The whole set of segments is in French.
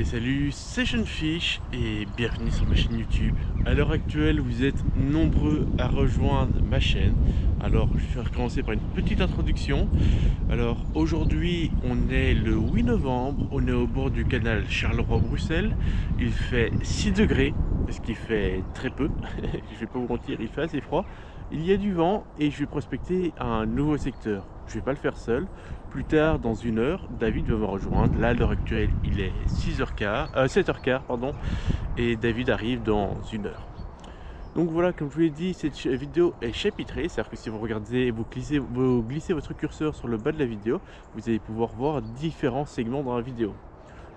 Salut, c'est Jeune-Fiche et bienvenue sur ma chaîne YouTube. À l'heure actuelle, vous êtes nombreux à rejoindre ma chaîne. Alors, je vais commencer par une petite introduction. Alors, aujourd'hui, on est le 8 novembre, on est au bord du canal Charleroi-Bruxelles. Il fait 6 degrés, ce qui fait très peu. Je vais pas vous mentir, il fait assez froid. Il y a du vent et je vais prospecter un nouveau secteur. Je vais pas le faire seul. Plus tard, dans une heure, David va me rejoindre. Là, à l'heure actuelle, il est 7h15, pardon, et David arrive dans une heure. Donc voilà, comme je vous l'ai dit, cette vidéo est chapitrée, c'est-à-dire que si vous regardez, vous glissez votre curseur sur le bas de la vidéo, vous allez pouvoir voir différents segments dans la vidéo.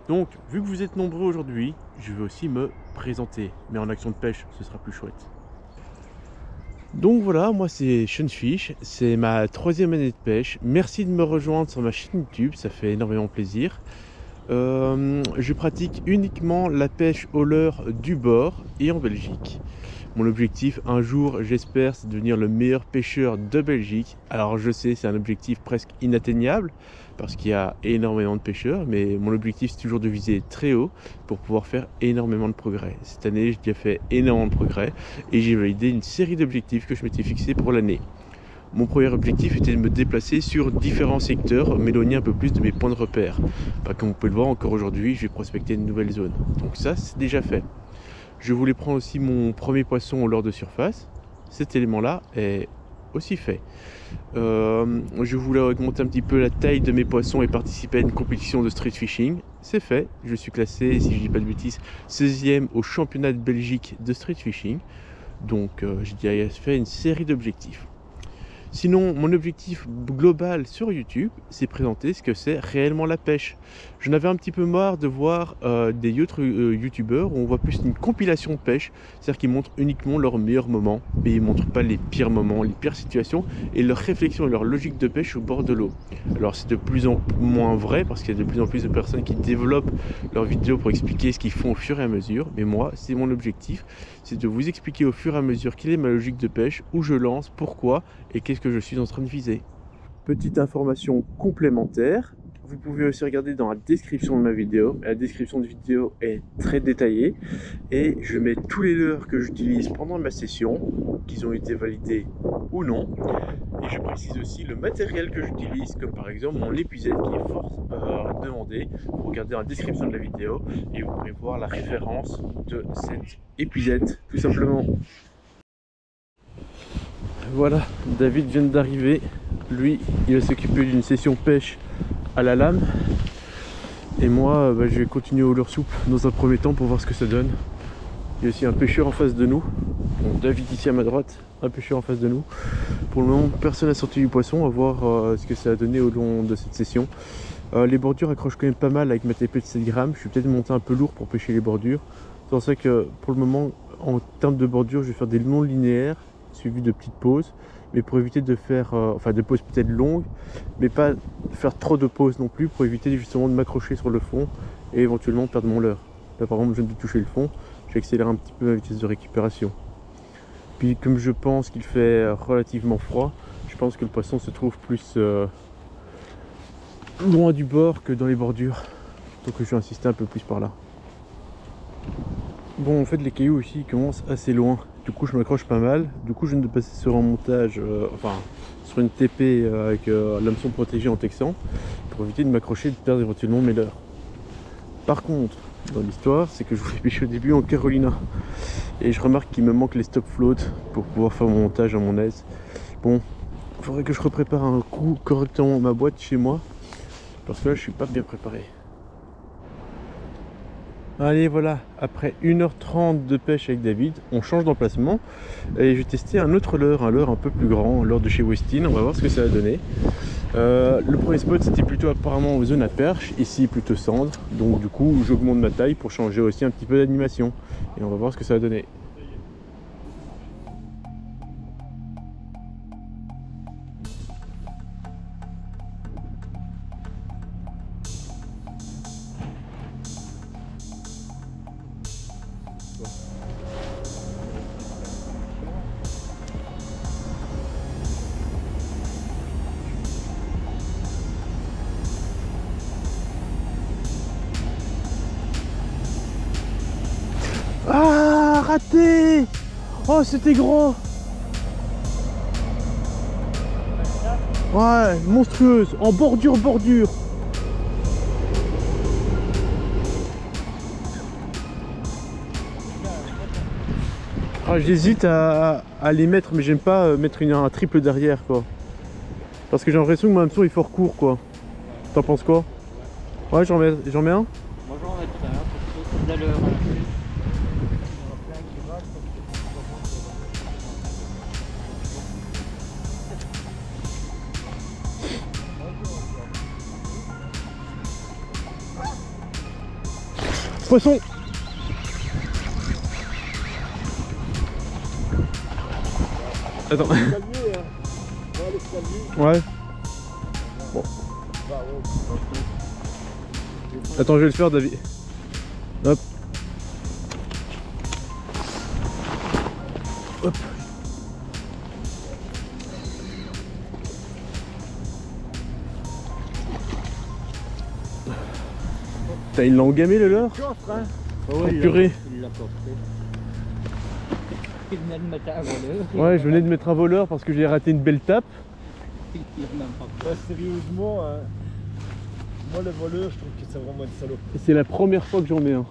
Donc, vu que vous êtes nombreux aujourd'hui, je vais aussi me présenter, mais en action de pêche, ce sera plus chouette. Donc voilà, moi c'est Jeune-Fiche, c'est ma 3e année de pêche. Merci de me rejoindre sur ma chaîne YouTube, ça fait énormément plaisir. Je pratique uniquement la pêche au leurre du bord et en Belgique. Mon objectif un jour, j'espère, c'est de devenir le meilleur pêcheur de Belgique. Alors je sais, c'est un objectif presque inatteignable parce qu'il y a énormément de pêcheurs, mais mon objectif c'est toujours de viser très haut pour pouvoir faire énormément de progrès. Cette année, j'ai déjà fait énormément de progrès et j'ai validé une série d'objectifs que je m'étais fixé pour l'année. Mon premier objectif était de me déplacer sur différents secteurs, m'éloigner un peu plus de mes points de repère. Comme vous pouvez le voir, encore aujourd'hui, je vais prospecter une nouvelle zone. Donc ça, c'est déjà fait. Je voulais prendre aussi mon premier poisson au leurre de surface. Cet élément-là est aussi fait. Je voulais augmenter un petit peu la taille de mes poissons et participer à une compétition de street fishing. C'est fait. Je suis classé, si je ne dis pas de bêtises, 16e au championnat de Belgique de street fishing. Donc j'ai déjà fait une série d'objectifs. Sinon, mon objectif global sur YouTube, c'est présenter ce que c'est réellement la pêche. J'en avais un petit peu marre de voir des autres youtubeurs où on voit plus une compilation de pêche, c'est-à-dire qu'ils montrent uniquement leurs meilleurs moments, mais ils ne montrent pas les pires moments, les pires situations et leurs réflexions et leur logique de pêche au bord de l'eau. Alors c'est de plus en moins vrai parce qu'il y a de plus en plus de personnes qui développent leurs vidéos pour expliquer ce qu'ils font au fur et à mesure, mais moi, c'est mon objectif, c'est de vous expliquer au fur et à mesure quelle est ma logique de pêche, où je lance, pourquoi et qu'est-ce que je suis en train de viser. Petite information complémentaire, vous pouvez aussi regarder dans la description de ma vidéo. La description de vidéo est très détaillée et je mets tous les leurres que j'utilise pendant ma session, qu'ils ont été validés ou non. Et je précise aussi le matériel que j'utilise, comme par exemple mon épuisette qui est fort demandé. Vous regardez dans la description de la vidéo et vous pourrez voir la référence de cette épuisette, tout simplement. Voilà, David vient d'arriver. Lui, il va s'occuper d'une session pêche à la lame. Et moi, je vais continuer au leurre souple dans un premier temps pour voir ce que ça donne. Il y a aussi un pêcheur en face de nous. Donc David ici à ma droite, un pêcheur en face de nous. Pour le moment, personne n'a sorti du poisson. On va voir ce que ça a donné au long de cette session. Les bordures accrochent quand même pas mal avec ma TP de 7 grammes. Je suis peut-être monté un peu lourd pour pêcher les bordures. C'est pour ça que pour le moment, en termes de bordure, je vais faire des longs linéaires suivi de petites pauses, mais pour éviter de faire de pauses peut-être longues, mais pas faire trop de pauses non plus, pour éviter justement de m'accrocher sur le fond et éventuellement perdre mon leurre. Là par exemple, je viens de toucher le fond, j'accélère un petit peu ma vitesse de récupération. Puis comme je pense qu'il fait relativement froid, je pense que le poisson se trouve plus loin du bord que dans les bordures, donc je vais insister un peu plus par là. Bon, en fait les cailloux aussi commencent assez loin. Du coup je m'accroche pas mal, du coup je viens de passer sur un montage, sur une TP avec l'hameçon protégé en texan pour éviter de m'accrocher et de perdre éventuellement mes leurres. Par contre, dans l'histoire, c'est que je voulais pêcher au début en Carolina et je remarque qu'il me manque les stop float pour pouvoir faire mon montage à mon aise. Bon, il faudrait que je reprépare un coup correctement ma boîte chez moi parce que là je suis pas bien préparé. Allez voilà, après 1h30 de pêche avec David, on change d'emplacement et je vais tester un autre leurre, un leurre un peu plus grand, un leurre de chez Westin, on va voir ce que ça va donner. Le premier spot c'était plutôt apparemment aux zones à perche, ici plutôt cendre, donc du coup j'augmente ma taille pour changer aussi un petit peu d'animation et on va voir ce que ça va donner. raté. Oh, c'était gros. Ouais, monstrueuse, en bordure. Ah, j'hésite à les mettre, mais j'aime pas mettre un triple derrière, quoi. Parce que j'ai l'impression que mon hameçon est fort court, quoi. T'en penses quoi? Ouais, j'en mets un. Moi j'en mettrais un parce que tout à l'heure. Poisson. Attends. Ouais. Bon. Attends, je vais le faire, David. Hop. Hop. Putain, ils l'ont engamé le leurre. Oh, purée. Il l'a porté. Il venait de mettre un voleur. Ouais, je venais de mettre un voleur parce que j'ai raté une belle tape. Il l'a même pas. Sérieusement, hein, moi le voleur, je trouve que c'est vraiment une salope. C'est la première fois que j'en mets un.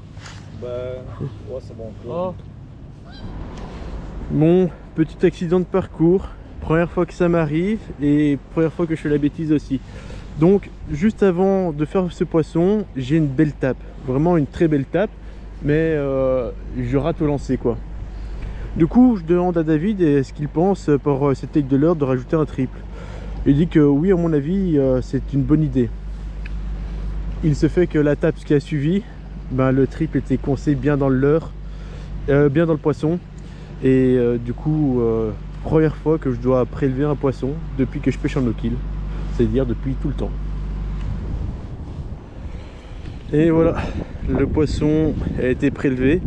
Bah, ouais, c'est bon encore. Bon, petit accident de parcours. Première fois que ça m'arrive et première fois que je fais la bêtise aussi. Donc, juste avant de faire ce poisson, j'ai une belle tape. Vraiment une très belle tape. Mais je rate au lancer, quoi. Du coup, je demande à David ce qu'il pense pour cette take de leurre de rajouter un triple. Il dit que oui, à mon avis, c'est une bonne idée. Il se fait que la tape qui a suivi, ben, le triple était coincé bien dans le leurre, bien dans le poisson. Et du coup, première fois que je dois prélever un poisson depuis que je pêche en no-kill. C'est-à-dire depuis tout le temps. Et voilà, le poisson a été prélevé.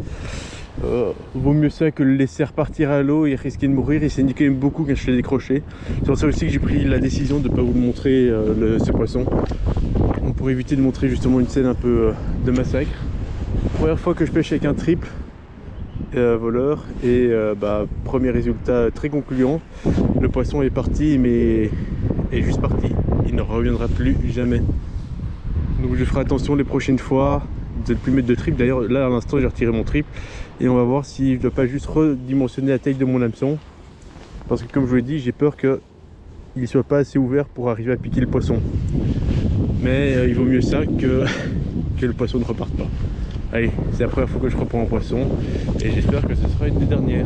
Vaut mieux ça que le laisser repartir à l'eau et risquer de mourir. Il saignait quand même beaucoup quand je l'ai décroché. C'est pour ça aussi que j'ai pris la décision de ne pas vous le montrer, ce poisson, pour éviter de montrer justement une scène un peu de massacre. Première fois que je pêche avec un triple voleur et premier résultat très concluant. Le poisson est parti, mais est juste parti. Il ne reviendra plus jamais. Donc je ferai attention les prochaines fois de ne plus mettre de triple. D'ailleurs là à l'instant j'ai retiré mon triple et on va voir si je ne dois pas juste redimensionner la taille de mon hameçon, parce que comme je vous l'ai dit, j'ai peur qu'il ne soit pas assez ouvert pour arriver à piquer le poisson. Mais il vaut mieux ça que le poisson ne reparte pas. Allez, c'est la première fois que je reprends un poisson et j'espère que ce sera une des dernières.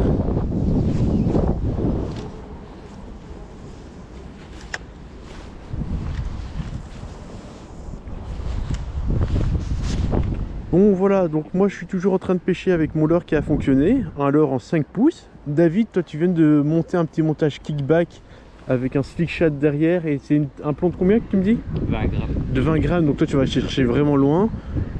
Bon voilà, donc moi je suis toujours en train de pêcher avec mon leurre qui a fonctionné, un leurre en 5 pouces. David, toi tu viens de monter un petit montage kickback avec un slick shot derrière, et c'est un plomb de combien que tu me dis? 20 grammes. De 20 grammes, donc toi tu vas chercher vraiment loin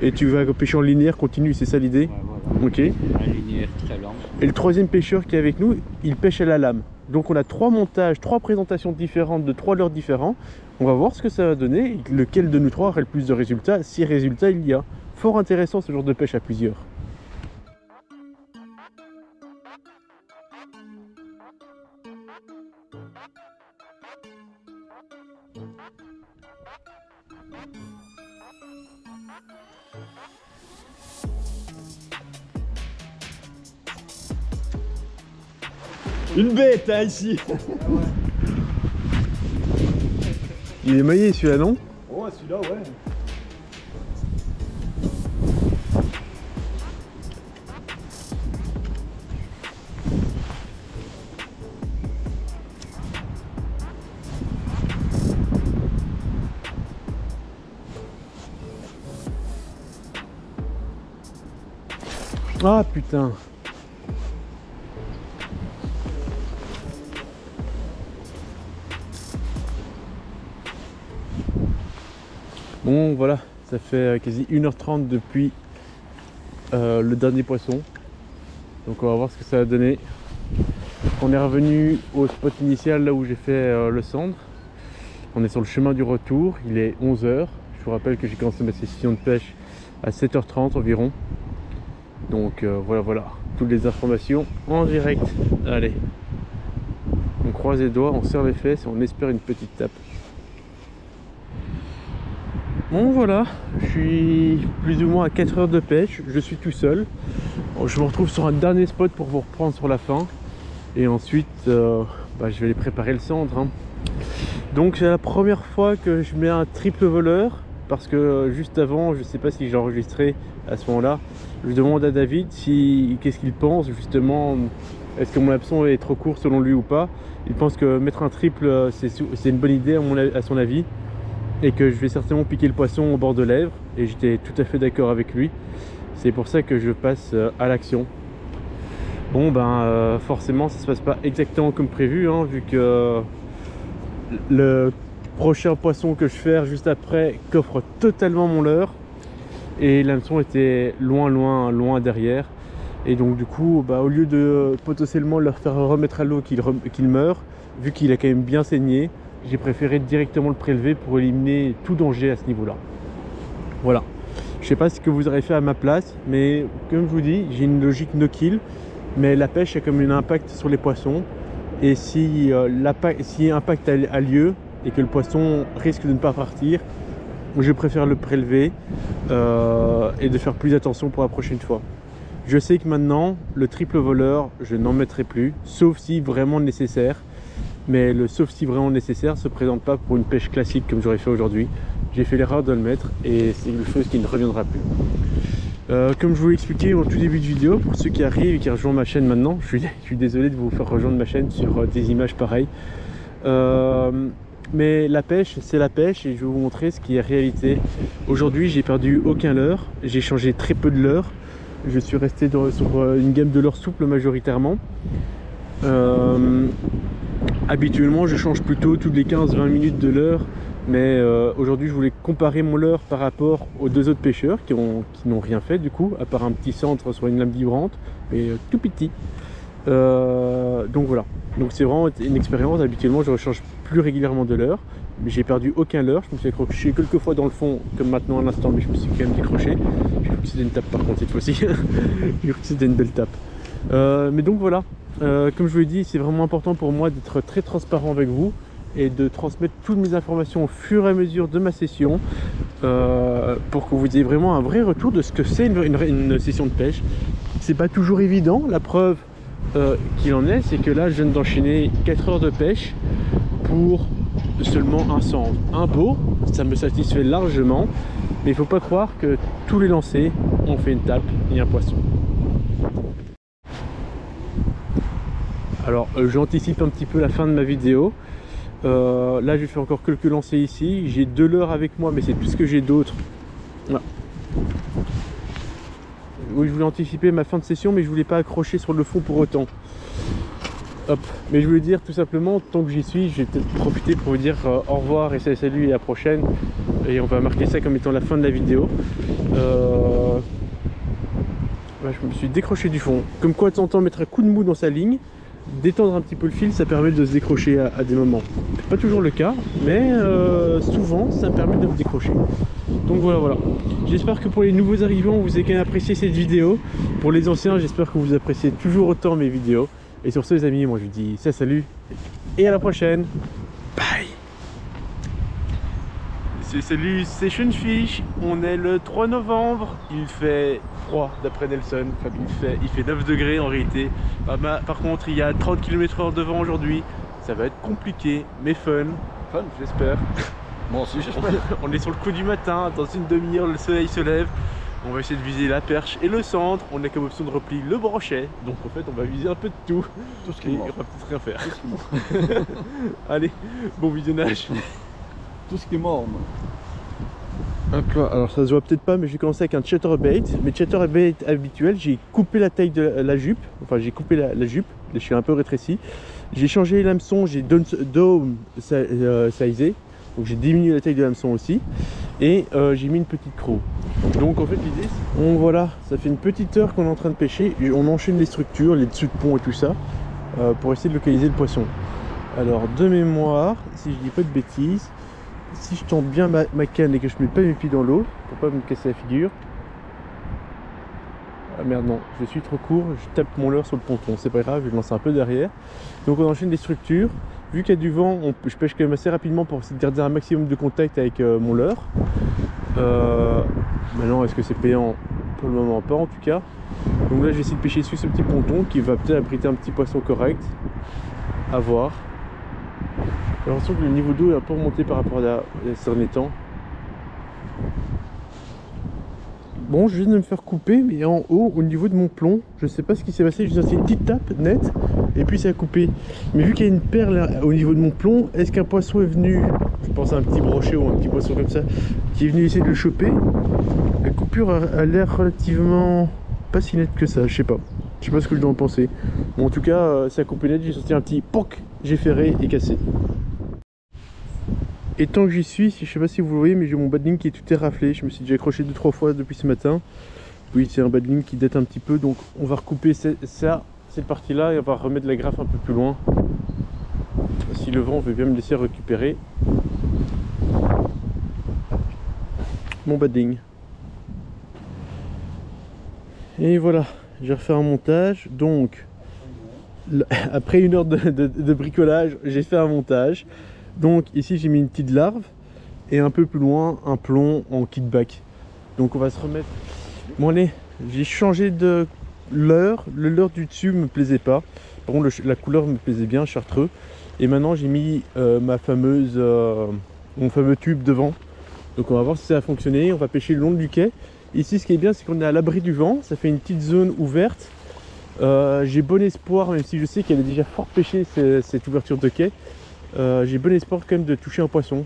et tu vas pêcher en linéaire continu, c'est ça l'idée? Ouais, voilà. Ok. La linéaire très lente. Et le troisième pêcheur qui est avec nous, il pêche à la lame. Donc on a 3 montages, 3 présentations différentes de 3 leurres différents. On va voir ce que ça va donner, lequel de nous 3 aura le plus de résultats, si résultats il y a. Fort intéressant ce genre de pêche à plusieurs. Une bête, hein, ici. Il est maillé celui-là, non? Ouais, celui-là, ouais. Ah putain. Bon voilà, ça fait quasi 1h30 depuis le dernier poisson. Donc on va voir ce que ça va donner. On est revenu au spot initial là où j'ai fait le cendre. On est sur le chemin du retour, il est 11h. Je vous rappelle que j'ai commencé ma session de pêche à 7h30 environ. Donc voilà. toutes les informations en direct. Allez, on croise les doigts, on serre les fesses et on espère une petite tape. Bon voilà, je suis plus ou moins à 4 heures de pêche, je suis tout seul. Je me retrouve sur un dernier spot pour vous reprendre sur la fin. Et ensuite, je vais aller préparer le centre. Hein. Donc c'est la première fois que je mets un triple voleur. Parce que juste avant, je ne sais pas si j'ai enregistré à ce moment-là. Je demande à David qu'est-ce qu'il pense justement. Est-ce que mon hameçon est trop court selon lui ou pas? Il pense que mettre un triple, c'est une bonne idée à son avis. Et que je vais certainement piquer le poisson au bord de lèvres. Et j'étais tout à fait d'accord avec lui. C'est pour ça que je passe à l'action. Bon forcément ça se passe pas exactement comme prévu, hein, vu que le prochain poisson que je fais juste après coffre totalement mon leurre. Et l'hameçon était loin derrière. Et donc du coup, au lieu de potentiellement leur faire remettre à l'eau qu'il meure, vu qu'il a quand même bien saigné, j'ai préféré directement le prélever pour éliminer tout danger à ce niveau-là. Voilà. Je sais pas ce que vous aurez fait à ma place, mais comme je vous dis, j'ai une logique no kill, mais la pêche a comme un impact sur les poissons. Et si impact a lieu et que le poisson risque de ne pas partir, je préfère le prélever et de faire plus attention pour la prochaine fois. Je sais que maintenant, le triple voleur, je n'en mettrai plus, sauf si vraiment nécessaire. Mais le sauf si vraiment nécessaire ne se présente pas pour une pêche classique comme j'aurais fait aujourd'hui. J'ai fait l'erreur de le mettre et c'est une chose qui ne reviendra plus. Comme je vous l'ai expliqué au tout début de vidéo, pour ceux qui arrivent et qui rejoignent ma chaîne maintenant, je suis désolé de vous faire rejoindre ma chaîne sur des images pareilles. Mais la pêche, c'est la pêche et je vais vous montrer ce qui est réalité. Aujourd'hui, j'ai perdu aucun leurre, j'ai changé très peu de leurre. Je suis resté sur une gamme de leurre souple majoritairement. Habituellement, je change plutôt toutes les 15-20 minutes de leurre. Mais aujourd'hui, je voulais comparer mon leurre par rapport aux deux autres pêcheurs qui n'ont rien fait du coup, à part un petit centre sur une lame vibrante, mais tout petit. Donc voilà. Donc c'est vraiment une expérience. Habituellement, je rechange plus régulièrement de leurre. Mais j'ai perdu aucun leurre. Je me suis accroché quelques fois dans le fond, comme maintenant à l'instant, mais je me suis quand même décroché. J'ai cru que c'était une tape par contre cette fois-ci. J'ai cru que c'était une belle tape. Mais donc voilà. Comme je vous l'ai dit, c'est vraiment important pour moi d'être très transparent avec vous et de transmettre toutes mes informations au fur et à mesure de ma session pour que vous ayez vraiment un vrai retour de ce que c'est une session de pêche. C'est pas toujours évident, la preuve qu'il en est, c'est que là je viens d'enchaîner 4 heures de pêche pour seulement un centre. Un beau, ça me satisfait largement, mais il faut pas croire que tous les lancers ont fait une tape et un poisson. Alors j'anticipe un petit peu la fin de ma vidéo. Là j'ai fait encore quelques lancers ici, j'ai 2 leurres avec moi mais c'est tout ce que j'ai d'autres. Voilà. Oui, je voulais anticiper ma fin de session mais je voulais pas accrocher sur le fond pour autant. Hop. Mais je voulais dire tout simplement, tant que j'y suis, je vais peut-être profiter pour vous dire au revoir et salut et à la prochaine. Et on va marquer ça comme étant la fin de la vidéo. Je me suis décroché du fond. Comme quoi de temps en temps mettre un coup de mou dans sa ligne, détendre un petit peu le fil, ça permet de se décrocher à des moments. C'est pas toujours le cas, mais souvent ça me permet de me décrocher. Donc voilà. J'espère que pour les nouveaux arrivants, vous avez quand même apprécié cette vidéo. Pour les anciens, j'espère que vous appréciez toujours autant mes vidéos. Et sur ce les amis, moi je vous dis salut et à la prochaine. Bye. Salut, c'est Seanfish. On est le 3 novembre. Il fait froid d'après Nelson. Enfin, il fait 9 degrés en réalité. Par contre, il y a 30 km/h de vent aujourd'hui. Ça va être compliqué, mais fun. Fun, j'espère. Moi aussi, j'espère. On est sur le coup du matin. Dans une demi-heure, le soleil se lève. On va essayer de viser la perche et le centre. On a comme option de repli le brochet. Donc en fait, on va viser un peu de tout. Tout ce qui et on va peut-être rien faire. Allez, bon visionnage. Tout ce qui est mort. Hop là, alors ça se voit peut-être pas, mais j'ai commencé avec un chatterbait. Mais chatterbait habituel, j'ai coupé la taille de la jupe. Enfin, j'ai coupé la jupe. Je suis un peu rétréci. J'ai changé l'hameçon, j'ai dome sizé. Donc j'ai diminué la taille de l'hameçon aussi. Et j'ai mis une petite croc. Donc en fait l'idée, voilà, ça fait une petite heure qu'on est en train de pêcher. On enchaîne les structures, les dessous de pont et tout ça, pour essayer de localiser le poisson. Alors de mémoire, si je dis pas de bêtises, si je tente bien ma canne et que je mets pas mes pieds dans l'eau, pour pas me casser la figure. Ah merde non, je suis trop court, je tape mon leurre sur le ponton, c'est pas grave, je lance un peu derrière. Donc on enchaîne les structures. Vu qu'il y a du vent, je pêche quand même assez rapidement pour essayer de garder un maximum de contact avec mon leurre. Maintenant, est-ce que c'est payant? Pour le moment pas en tout cas. Donc là j'essaie de pêcher sur ce petit ponton qui va peut-être abriter un petit poisson correct. À voir. J'ai l'impression que le niveau d'eau est un peu remonté par rapport à ces derniers temps. Bon, je viens de me faire couper, mais en haut, au niveau de mon plomb, je sais pas ce qui s'est passé, j'ai senti une petite tape nette, et puis ça a coupé. Mais vu qu'il y a une perle au niveau de mon plomb, est-ce qu'un poisson est venu, je pense à un petit brochet ou un petit poisson comme ça, qui est venu essayer de le choper? La coupure a l'air relativement pas si nette que ça, je sais pas. Je sais pas ce que je dois en penser. Bon, en tout cas, ça a coupé net, j'ai senti un petit POC, j'ai ferré et cassé. Et tant que j'y suis, je sais pas si vous le voyez, mais j'ai mon badling qui est tout éraflé. Je me suis déjà accroché 2-3 fois depuis ce matin. Oui, c'est un badling qui date un petit peu, donc on va recouper cette partie-là et on va remettre la graffe un peu plus loin. Si le vent veut bien me laisser récupérer mon badling. Et voilà, j'ai refait un montage. Donc, après 1 heure de bricolage, j'ai fait un montage. Donc ici j'ai mis une petite larve et un peu plus loin un plomb en kit back. Donc on va se remettre. Bon allez, j'ai changé de leurre. Le leurre du dessus me plaisait pas. Par contre la couleur me plaisait bien, chartreux. Et maintenant j'ai mis mon fameux tube devant. Donc on va voir si ça a fonctionné. On va pêcher le long du quai. Ici ce qui est bien c'est qu'on est à l'abri du vent. Ça fait une petite zone ouverte. J'ai bon espoir, même si je sais qu'elle est déjà fort pêchée cette ouverture de quai. J'ai bon espoir quand même de toucher un poisson.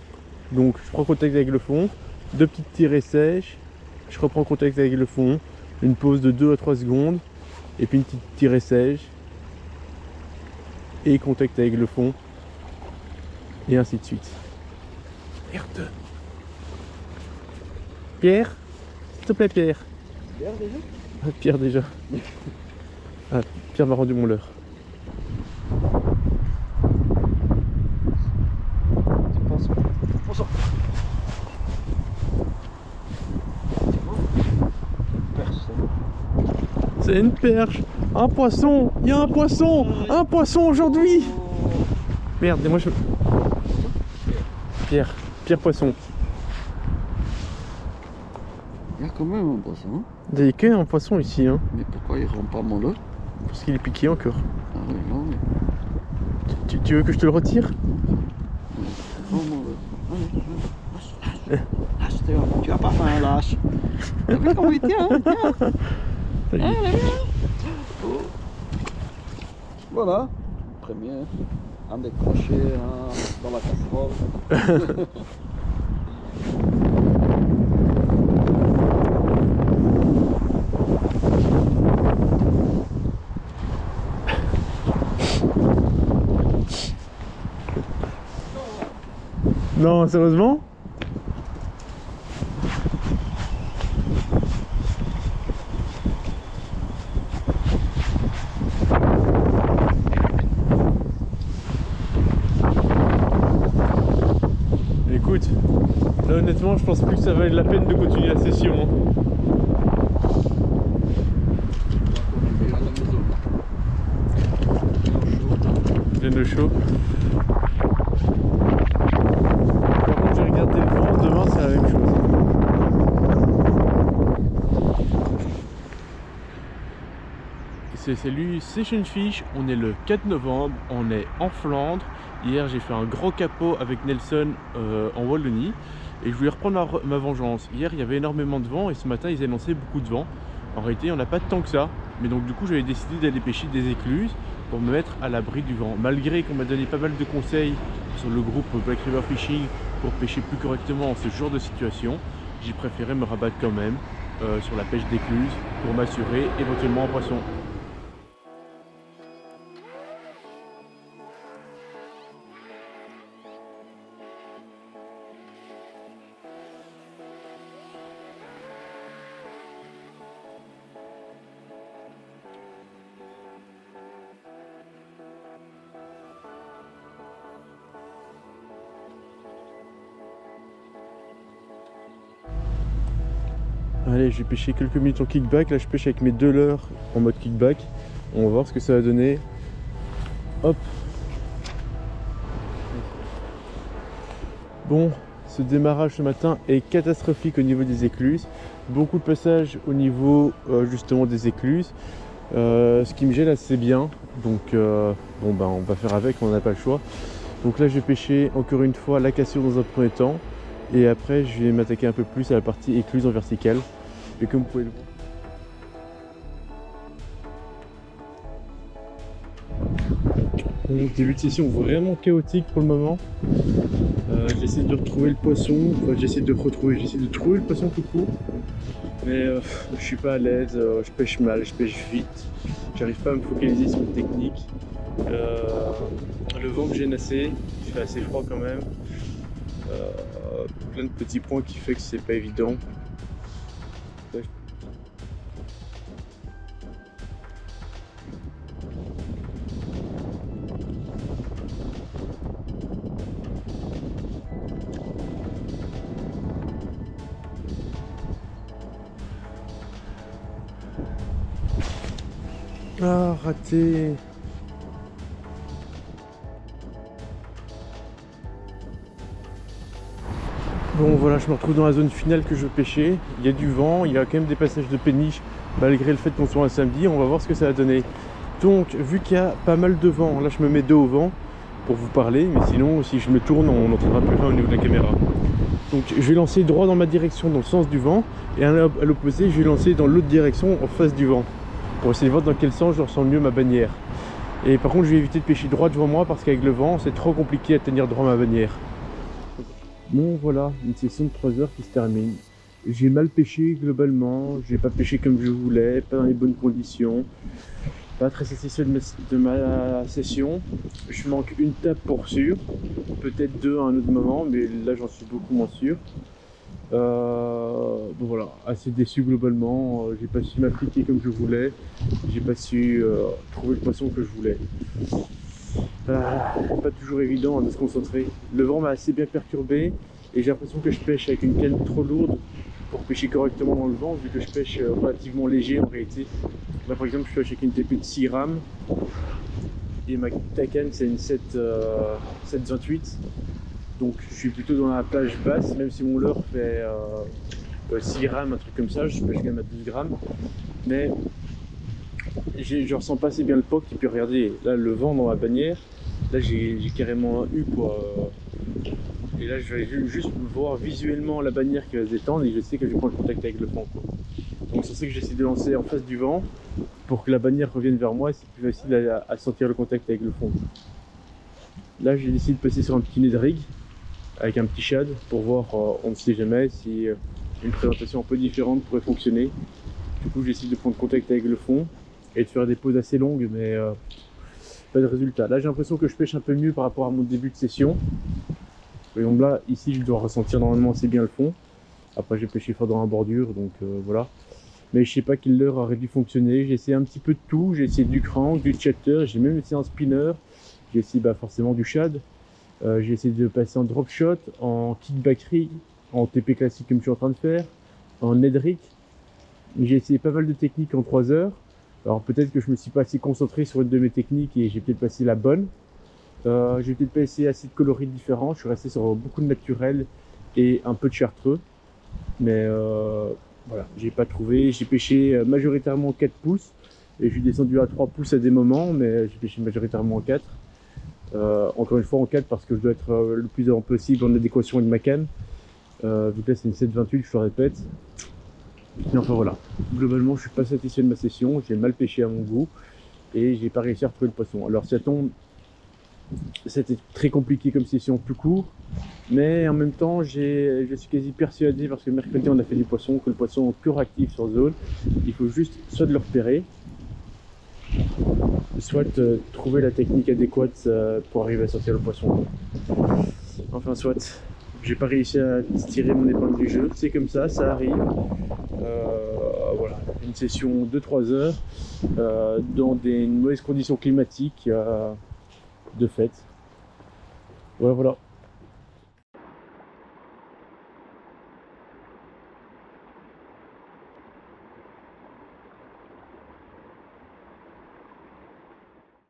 Donc je prends contact avec le fond, 2 petites tirées sèches, je reprends contact avec le fond, une pause de 2 à 3 secondes, et puis une petite tirée sèche, et contact avec le fond, et ainsi de suite. Merde. Pierre, s'il te plaît Pierre. Pierre déjà? Ah, Pierre déjà. Ah, Pierre m'a rendu mon leurre. C'est une perche, un poisson, il y a un poisson aujourd'hui. Merde, et moi je... Pierre poisson. Il y a quand même un poisson. Il y a qu'un poisson ici, hein. Mais pourquoi il rend pas mon lot? Parce qu'il est piqué encore. Ah oui, non, mais... Tu veux que je te le retire? Rends mon lot. Allez, lâche. Lâche, Théo. Tu as pas faim, lâche. T'as vu comment il tient, hein? Tiens. Allez. Allez, viens. Oh. Voilà. Premier. Un décroché dans la casserole. Non, sérieusement? Écoute, là honnêtement je pense plus que ça valait la peine de continuer la session. Hein. Bien de chaud. Par contre j'ai regardé le vent, demain c'est la même chose. Salut Session Fish, on est le 4 novembre, on est en Flandre. Hier j'ai fait un gros capot avec Nelson en Wallonie et je voulais reprendre ma vengeance. Hier il y avait énormément de vent et ce matin ils annonçaient beaucoup de vent. En réalité on n'a pas tant que ça, mais donc du coup j'avais décidé d'aller pêcher des écluses pour me mettre à l'abri du vent. Malgré qu'on m'a donné pas mal de conseils sur le groupe Black River Fishing pour pêcher plus correctement en ce genre de situation, j'ai préféré me rabattre quand même sur la pêche d'écluses pour m'assurer éventuellement en poisson. Allez, j'ai pêché quelques minutes en kickback. Là, je pêche avec mes 2 leurres en mode kickback. On va voir ce que ça va donner. Hop. Bon, ce démarrage ce matin est catastrophique au niveau des écluses. Beaucoup de passages au niveau justement des écluses. Ce qui me gêne assez bien. Donc, bon, ben, on va faire avec, on n'a pas le choix. Donc là, je vais pêcher encore une fois la cassure dans un premier temps. Et après, je vais m'attaquer un peu plus à la partie écluse en verticale. Et comme vous pouvez le voir. Donc, début de session vraiment chaotique pour le moment. J'essaie de retrouver le poisson. Enfin, j'essaie de trouver le poisson tout court. Mais je suis pas à l'aise, je pêche mal, je pêche vite. J'arrive pas à me focaliser sur une technique. Le vent me gêne assez, il fait assez froid quand même. Plein de petits points qui fait que c'est pas évident. Ah, raté. Bon voilà, je me retrouve dans la zone finale que je veux pêcher. Il y a du vent, il y a quand même des passages de péniche malgré le fait qu'on soit un samedi. On va voir ce que ça va donner. Donc vu qu'il y a pas mal de vent, là je me mets dos au vent pour vous parler, mais sinon si je me tourne on n'entendra plus rien au niveau de la caméra. Donc je vais lancer droit dans ma direction dans le sens du vent et à l'opposé je vais lancer dans l'autre direction en face du vent pour essayer de voir dans quel sens je ressens mieux ma bannière. Et par contre je vais éviter de pêcher droit devant moi parce qu'avec le vent c'est trop compliqué à tenir droit ma bannière. Bon voilà, une session de 3 heures qui se termine. J'ai mal pêché globalement, j'ai pas pêché comme je voulais, pas dans les bonnes conditions. Pas très satisfait de ma session. Je manque une tape pour sûr, peut-être 2 à un autre moment, mais là j'en suis beaucoup moins sûr. Bon voilà, assez déçu globalement, j'ai pas su m'appliquer comme je voulais, j'ai pas su trouver le poisson que je voulais. Pas toujours évident de se concentrer. Le vent m'a assez bien perturbé et j'ai l'impression que je pêche avec une canne trop lourde pour pêcher correctement dans le vent, vu que je pêche relativement léger en réalité. Là par exemple je pêche avec une TP de 6 rames et ta canne c'est une 7,28. Donc je suis plutôt dans la plage basse, même si mon leurre fait 6 grammes, un truc comme ça, je pêche quand même à 12 grammes. Mais je ressens pas assez bien le POC. Et puis regardez, là le vent dans ma bannière, là j'ai carrément eu quoi. Et là je vais juste voir visuellement la bannière qui va se détendre et je sais que je vais prendre contact avec le fond, quoi. Donc c'est ça que j'essaie de lancer en face du vent pour que la bannière revienne vers moi et c'est plus facile à sentir le contact avec le fond. Là j'ai décidé de passer sur un petit nez de rig avec un petit shad pour voir, on ne sait jamais si une présentation un peu différente pourrait fonctionner. Du coup j'essaie de prendre contact avec le fond et de faire des pauses assez longues, mais pas de résultat. Là j'ai l'impression que je pêche un peu mieux par rapport à mon début de session. Par exemple là, ici je dois ressentir normalement assez bien le fond. Après j'ai pêché fort dans la bordure, donc voilà. Mais je sais pas quelle leurre aurait dû fonctionner. J'ai essayé un petit peu de tout, j'ai essayé du crank, du chatter, j'ai même essayé un spinner. J'ai essayé forcément du shad. J'ai essayé de passer en drop shot, en kickback rig, en TP classique comme je suis en train de faire, en Ned rig. J'ai essayé pas mal de techniques en 3 heures. Alors peut-être que je me suis pas assez concentré sur une de mes techniques et j'ai peut-être passé la bonne. J'ai peut-être pas essayé assez de coloris différents. Je suis resté sur beaucoup de naturel et un peu de chartreux. Mais voilà, j'ai pas trouvé. J'ai pêché majoritairement 4 pouces et je suis descendu à 3 pouces à des moments, mais j'ai pêché majoritairement en 4. Encore une fois en 4 parce que je dois être le plus possible en adéquation avec ma canne. Vu que là c'est une 7,28, je le répète. Et enfin voilà, globalement je suis pas satisfait de ma session, j'ai mal pêché à mon goût et j'ai pas réussi à retrouver le poisson. Alors ça tombe, c'était très compliqué comme session tout court, mais en même temps je suis quasi persuadé, parce que mercredi on a fait du poisson, que le poisson est pur actif sur zone. Il faut juste soit de le repérer, soit trouver la technique adéquate pour arriver à sortir le poisson. Enfin soit, j'ai pas réussi à tirer mon épingle du jeu, c'est comme ça, ça arrive. Voilà, une session de 3 heures dans des mauvaises conditions climatiques de fait. Voilà.